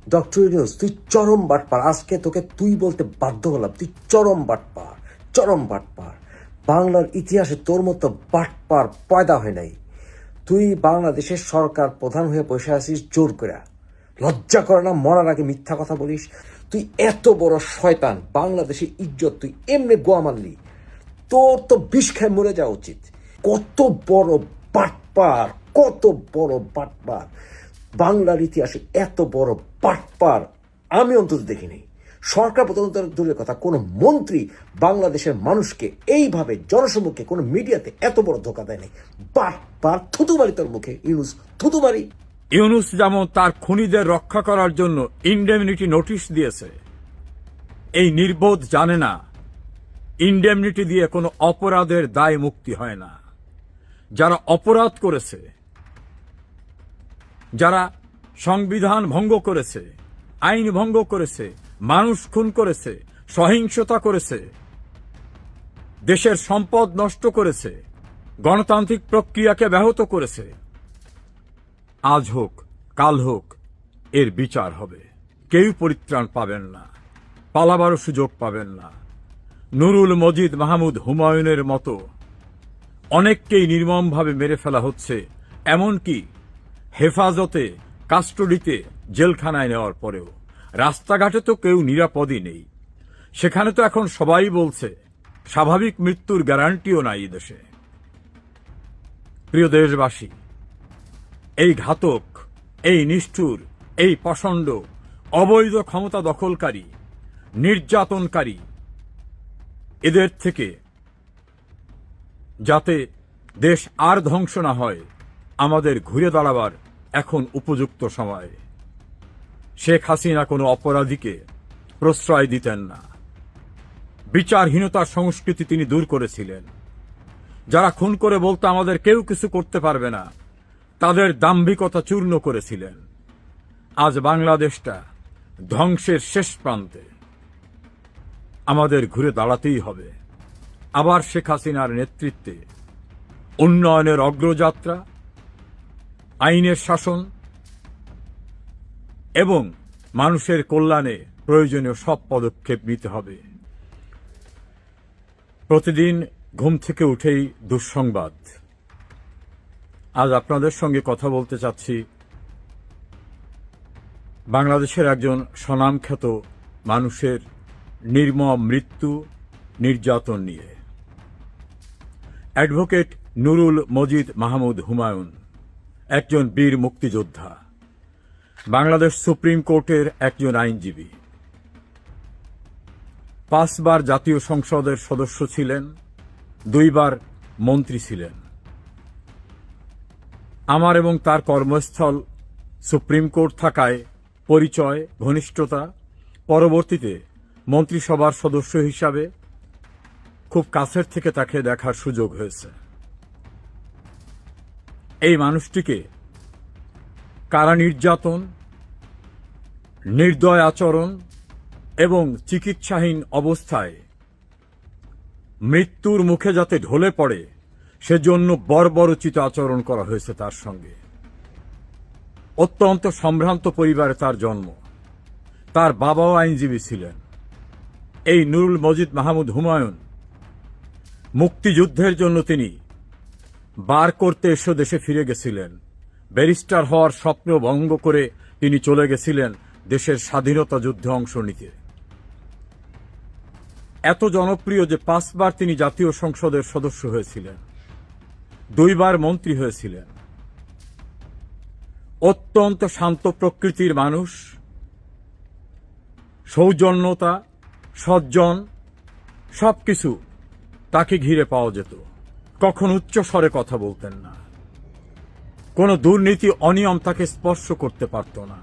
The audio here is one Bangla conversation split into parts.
ডক্টর ইউনূস, তুই চরম বাটপার। আজকে তোকে তুই বলতে বাধ্য হলাম, তুই চরম বাটপার, চরম বাটপার। বাংলার ইতিহাসে তোর মতো বাটপার পয়দা হয় নাই। তুই বাংলাদেশের সরকার প্রধান হয়ে বসে আছিস জোর করে। লজ্জা করে না? মরার আগে মিথ্যা কথা বলিস। তুই এত বড় শয়তান, বাংলাদেশের ইজ্জত তুই এমনি গোয়া মারলি। তোর তো বিষ খায় মরে যাওয়া উচিত। কত বড় বাটপার, কত বড় বাটপার! বাংলার ইতিহাসে এত বড় বাটপার আমি অন্তত দেখিনি। সরকার প্রধান দূরের কথা, কোনো মন্ত্রী বাংলাদেশের মানুষকে এইভাবে জনসম্মুখে কোনো মিডিয়াতে এত বড় ধোকা দেয় নাই। বাটপার! থুতুমারি তোর মুখে ইউনূস, থুতুমারি। ইউনূস যেমন তার খুনিদের রক্ষা করার জন্য ইনডেমনিটি নোটিশ দিয়েছে, এই নির্বোধ জানে না ইনডেমনিটি দিয়ে কোনো অপরাধের দায় মুক্তি হয় না। যারা অপরাধ করেছে, যারা সংবিধান ভঙ্গ করেছে, আইন ভঙ্গ করেছে, মানুষ খুন করেছে, সহিংসতা করেছে, দেশের সম্পদ নষ্ট করেছে, গণতান্ত্রিক প্রক্রিয়াকে ব্যাহত করেছে, আজ হোক কাল হোক এর বিচার হবে। কেউ পরিত্রাণ পাবেন না, পালাবারও সুযোগ পাবেন না। নুরুল মজিদ মাহমুদ হুমায়ুনের মতো অনেককেই নির্মমভাবে মেরে ফেলা হচ্ছে, এমনকি হেফাজতে, কাস্টডিতে, জেলখানায় নেওয়ার পরেও। রাস্তাঘাটে তো কেউ নিরাপদই নেই। সেখানে তো এখন সবাই বলছে স্বাভাবিক মৃত্যুর গ্যারান্টিও নাই দেশে। প্রিয় দেশবাসী, এই ঘাতক, এই নিষ্ঠুর, এই পাষণ্ড, অবৈধ ক্ষমতা দখলকারী, নির্যাতনকারী, এদের থেকে যাতে দেশ আর ধ্বংস না হয়, আমাদের ঘুরে দাঁড়াবার এখন উপযুক্ত সময়। শেখ হাসিনা কোনো অপরাধীকে প্রশ্রয় দিতেন না। বিচারহীনতার সংস্কৃতি তিনি দূর করেছিলেন। যারা খুন করে বলতো আমাদের কেউ কিছু করতে পারবে না, তাদের দাম্ভিকতা চূর্ণ করেছিলেন। আজ বাংলাদেশটা ধ্বংসের শেষ প্রান্তে। আমাদের ঘুরে দাঁড়াতেই হবে। আবার শেখ হাসিনার নেতৃত্বে উন্নয়নের অগ্রযাত্রা, আইনের শাসন এবং মানুষের কল্যাণে প্রয়োজনীয় সব পদক্ষেপ নিতে হবে। প্রতিদিন ঘুম থেকে উঠেই দুঃসংবাদ। আজ আপনাদের সঙ্গে কথা বলতে চাচ্ছি বাংলাদেশের একজন স্বনামখ্যাত মানুষের নির্মম মৃত্যু, নির্যাতন নিয়ে। অ্যাডভোকেট নুরুল মজিদ মাহমুদ হুমায়ুন একজন বীর মুক্তিযোদ্ধা, বাংলাদেশ সুপ্রিম কোর্টের একজন আইনজীবী, 5 বার জাতীয় সংসদের সদস্য ছিলেন, 2 বার মন্ত্রী ছিলেন। আমার এবং তার কর্মস্থল সুপ্রিম কোর্ট থাকায় পরিচয়, ঘনিষ্ঠতা, পরবর্তীতে মন্ত্রিসভার সদস্য হিসাবে খুব কাছের থেকে তাকে দেখার সুযোগ হয়েছে। এই মানুষটিকে কারা নির্যাতন, নির্দয় আচরণ এবং চিকিৎসাহীন অবস্থায় মৃত্যুর মুখে যাতে ঢলে পড়ে সেজন্য বর্বরোচিত আচরণ করা হয়েছে তার সঙ্গে। অত্যন্ত সম্ভ্রান্ত পরিবারে তার জন্ম। তার বাবাও আইনজীবী ছিলেন। এই নুরুল মজিদ মাহমুদ হুমায়ুন মুক্তিযুদ্ধের জন্য তিনি বার করতে এসে দেশে ফিরে গেছিলেন। ব্যারিস্টার হওয়ার স্বপ্ন ভঙ্গ করে তিনি চলে গেছিলেন দেশের স্বাধীনতা যুদ্ধে অংশ নিতে। এত জনপ্রিয় যে 5 বার তিনি জাতীয় সংসদের সদস্য হয়েছিলেন, 2 বার মন্ত্রী হয়েছিলেন। অত্যন্ত শান্ত প্রকৃতির মানুষ, সৌজন্যতা, সজ্জন সবকিছু তাকে ঘিরে পাওয়া যেত। কখন উচ্চ স্বরে কথা বলতেন না, কোনো দুর্নীতি, অনিয়ম তাকে স্পর্শ করতে পারত না।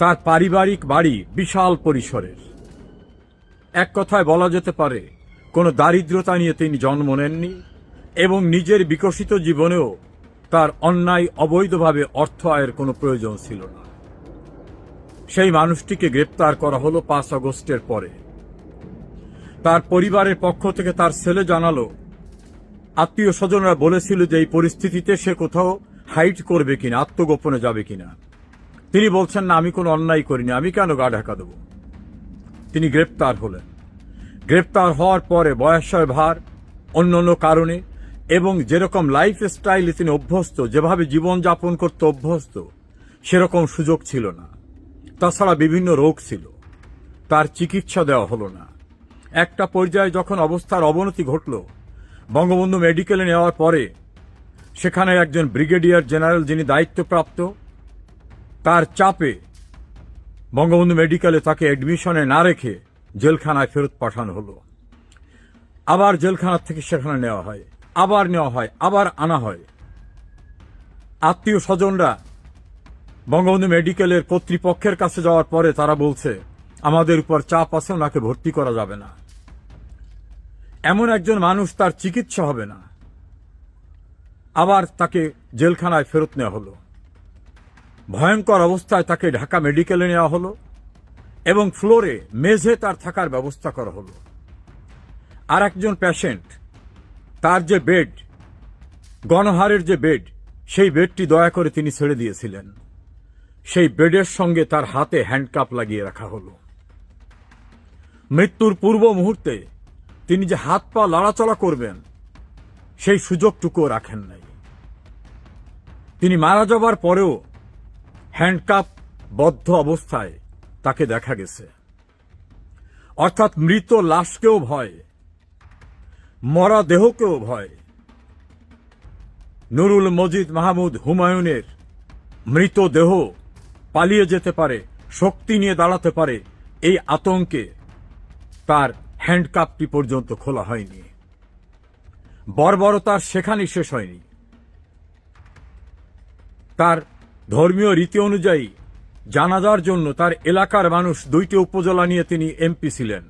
তার পারিবারিক বাড়ি বিশাল পরিসরের। এক কথায় বলা যেতে পারে কোনো দারিদ্রতা নিয়ে তিনি জন্ম নেননি এবং নিজের বিকশিত জীবনেও তার অন্যায় অবৈধভাবে অর্থ আয়ের কোনো প্রয়োজন ছিল না। সেই মানুষটিকে গ্রেপ্তার করা হলো 5 আগস্টের পরে। তার পরিবারের পক্ষ থেকে তার ছেলে জানালো, আত্মীয় স্বজনরা বলেছিল যে এই পরিস্থিতিতে সে কোথাও হাইড করবে কিনা, আত্মগোপনে যাবে কিনা। তিনি বলছেন না, আমি কোনো অন্যায় করিনি, আমি কেন গা ঢাকা দেব। তিনি গ্রেপ্তার হলেন। গ্রেপ্তার হওয়ার পরে বয়সের ভার, অন্যান্য কারণে এবং যেরকম লাইফ স্টাইলে তিনি অভ্যস্ত, যেভাবে জীবনযাপন করতে অভ্যস্ত, সেরকম সুযোগ ছিল না। তাছাড়া বিভিন্ন রোগ ছিল, তার চিকিৎসা দেওয়া হলো না। একটা পর্যায়ে যখন অবস্থার অবনতি ঘটল, বঙ্গবন্ধু মেডিকেলে নেওয়ার পরে সেখানে একজন ব্রিগেডিয়ার জেনারেল যিনি দায়িত্বপ্রাপ্ত, তার চাপে বঙ্গবন্ধু মেডিকেলে তাকে অ্যাডমিশনে না রেখে জেলখানায় ফেরত পাঠানো হলো। আবার জেলখানা থেকে সেখানে নেওয়া হয়, আবার নেওয়া হয়, আবার আনা হয়। আত্মীয় স্বজনরা বঙ্গবন্ধু মেডিকেলের কর্তৃপক্ষের কাছে যাওয়ার পরে তারা বলছে, আমাদের উপর চাপ আছে, ওনাকে ভর্তি করা যাবে না। এমন একজন মানুষ, তার চিকিৎসা হবে না, আবার তাকে জেলখানায় ফেরত নেওয়া হলো। ভয়ঙ্কর অবস্থায় তাকে ঢাকা মেডিকেলে নেওয়া হলো এবং ফ্লোরে মেঝে তার থাকার ব্যবস্থা করা হলো। আর একজন পেশেন্ট, তার যে বেড, গণহারের যে বেড, সেই বেডটি দয়া করে তিনি ছেড়ে দিয়েছিলেন। সেই বেডের সঙ্গে তার হাতে হ্যান্ডকাপ লাগিয়ে রাখা হলো। মৃত্যুর পূর্ব মুহূর্তে তিনি যে হাত পা লড়াচড়া করবেন, সেই সুযোগটুকুও রাখেন নাই। তিনি মারা যাবার পরেও হ্যান্ডকাপ বদ্ধ অবস্থায় তাকে দেখা গেছে। অর্থাৎ মৃত লাশকেও ভয়, মরা দেহকেও ভয়। নুরুল মজিদ মাহমুদ হুমায়ুনের মৃতদেহ পালিয়ে যেতে পারে, শক্তি নিয়ে দাঁড়াতে পারে, এই আতঙ্কে তার হ্যান্ডকাপটি পর্যন্ত খোলা হয়নি। বর্বরতার সেখানেই শেষ হয়নি। তার ধর্মীয় রীতি অনুযায়ী জানাজার জন্য তার এলাকার মানুষ, 2টি উপজেলা নিয়ে তিনি এমপি ছিলেন,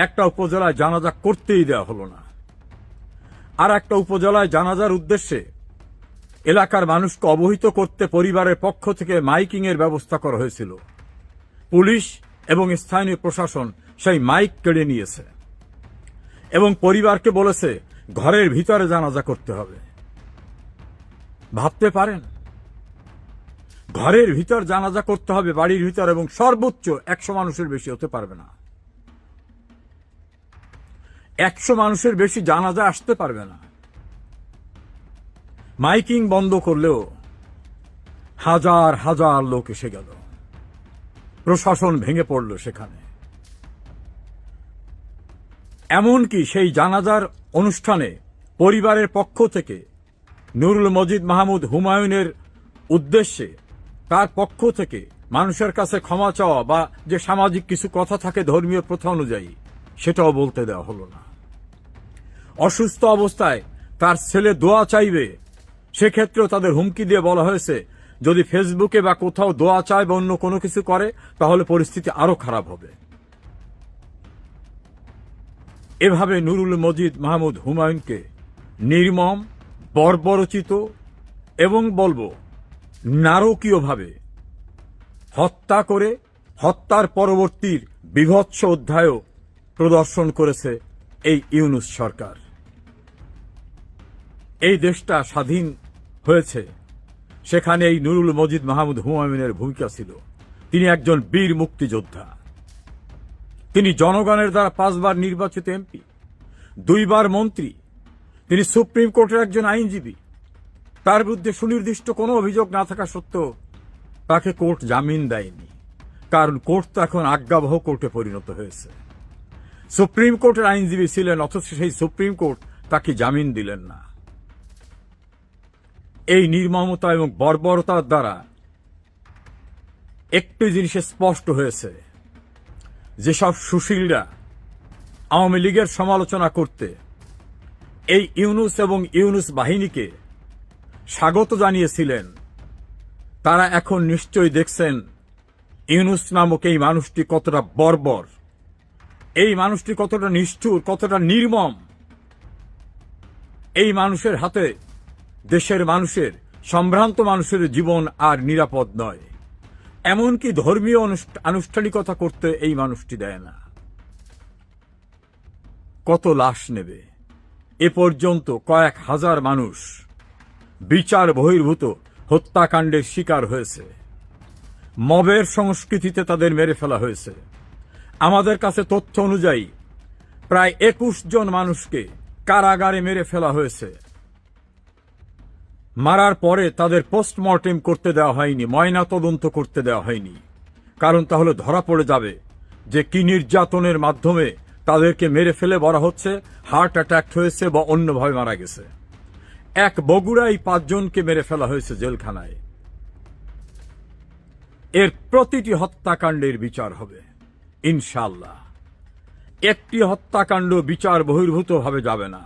একটা উপজেলায় জানাজা করতেই দেওয়া হলো না। আর একটা উপজেলায় জানাজার উদ্দেশ্যে এলাকার মানুষকে অবহিত করতে পরিবারের পক্ষ থেকে মাইকিং এর ব্যবস্থা করা হয়েছিল। পুলিশ এবং স্থানীয় প্রশাসন সেই মাইক কেড়ে নিয়েছে এবং পরিবারকে বলেছে ঘরের ভিতরে জানাজা করতে হবে। ভাবতে পারেন, ঘরের ভিতর জানাজা করতে হবে, বাড়ির ভিতর, এবং সর্বোচ্চ 100 মানুষের বেশি হতে পারবে না। 100 মানুষের বেশি জানাজা আসতে পারবে না। মাইকিং বন্ধ করলেও হাজার হাজার লোক এসে গেল, প্রশাসন ভেঙে পড়ল সেখানে। এমনকি সেই জানাজার অনুষ্ঠানে পরিবারের পক্ষ থেকে নুরুল মজিদ মাহমুদ হুমায়ুনের উদ্দেশ্যে তার পক্ষ থেকে মানুষের কাছে ক্ষমা চাওয়া বা যে সামাজিক কিছু কথা থাকে ধর্মীয় প্রথা অনুযায়ী, সেটাও বলতে দেওয়া হলো না। অসুস্থ অবস্থায় তার ছেলে দোয়া চাইবে, সেক্ষেত্রেও তাদের হুমকি দিয়ে বলা হয়েছে যদি ফেসবুকে বা কোথাও দোয়া চায় বা অন্য কোনো কিছু করে তাহলে পরিস্থিতি আরো খারাপ হবে। এভাবে নুরুল মজিদ মাহমুদ হুমায়ুনকে নির্মম, বর্বরচিত এবং বলবো নারকীয়ভাবে হত্যা করে হত্যার পরবর্তীর বীভৎস অধ্যায়ও প্রদর্শন করেছে এই ইউনূস সরকার। এই দেশটা স্বাধীন হয়েছে, সেখানে এই নুরুল মজিদ মাহমুদ হুমায়ুনের ভূমিকা ছিল। তিনি একজন বীর মুক্তিযোদ্ধা। তিনি জনগণের দ্বারা 5 বার নির্বাচিত এমপি, 2 বার মন্ত্রী। তিনি সুপ্রিম কোর্টের একজন আইনজীবী। তার বিরুদ্ধে সুনির্দিষ্ট কোনো অভিযোগ না থাকা সত্ত্বেও তাকে কোর্ট জামিন দেয়নি, কারণ কোর্ট তো এখন আজ্ঞাবহ কোর্টে পরিণত হয়েছে। সুপ্রিম কোর্টের আইনজীবী ছিলেন, অথচ সেই সুপ্রিম কোর্ট তাকে জামিন দিলেন না। এই নির্মমতা এবং বর্বরতার দ্বারা একটি জিনিস স্পষ্ট হয়েছে, যেসব সুশীলরা আওয়ামী লীগের সমালোচনা করতে এই ইউনূস এবং ইউনূস বাহিনীকে স্বাগত জানিয়েছিলেন, তারা এখন নিশ্চয়ই দেখছেন ইউনূস নামক এই মানুষটি কতটা বর্বর, এই মানুষটি কতটা নিষ্ঠুর, কতটা নির্মম। এই মানুষের হাতে দেশের মানুষের, সম্ভ্রান্ত মানুষের জীবন আর নিরাপদ নয়। এমনকি ধর্মীয় আনুষ্ঠানিকতা করতে এই মানুষটি দেয় না। কত লাশ নেবে? এ পর্যন্ত কয়েক হাজার মানুষ বিচার বহির্ভূত হত্যাকাণ্ডের শিকার হয়েছে। মবের সংস্কৃতিতে তাদের মেরে ফেলা হয়েছে। আমাদের কাছে তথ্য অনুযায়ী প্রায় 21 জন মানুষকে কারাগারে মেরে ফেলা হয়েছে। মারার পরে তাদের পোস্টমর্টেম করতে দেওয়া হয়নি, ময়না তদন্ত করতে দেওয়া হয়নি। কারণ তাহলে ধরা পড়ে যাবে যে কি নির্যাতনের মাধ্যমে তাদেরকে মেরে ফেলে বলা হচ্ছে হার্ট অ্যাটাক হয়েছে বা অন্যভাবে মারা গেছে। এক বগুড়ায় 5 জনকে মেরে ফেলা হয়েছে জেলখানায়। এর প্রতিটি হত্যাকাণ্ডের বিচার হবে ইনশাআল্লাহ। একটি হত্যাকাণ্ড বিচার বহির্ভূতভাবে যাবে না।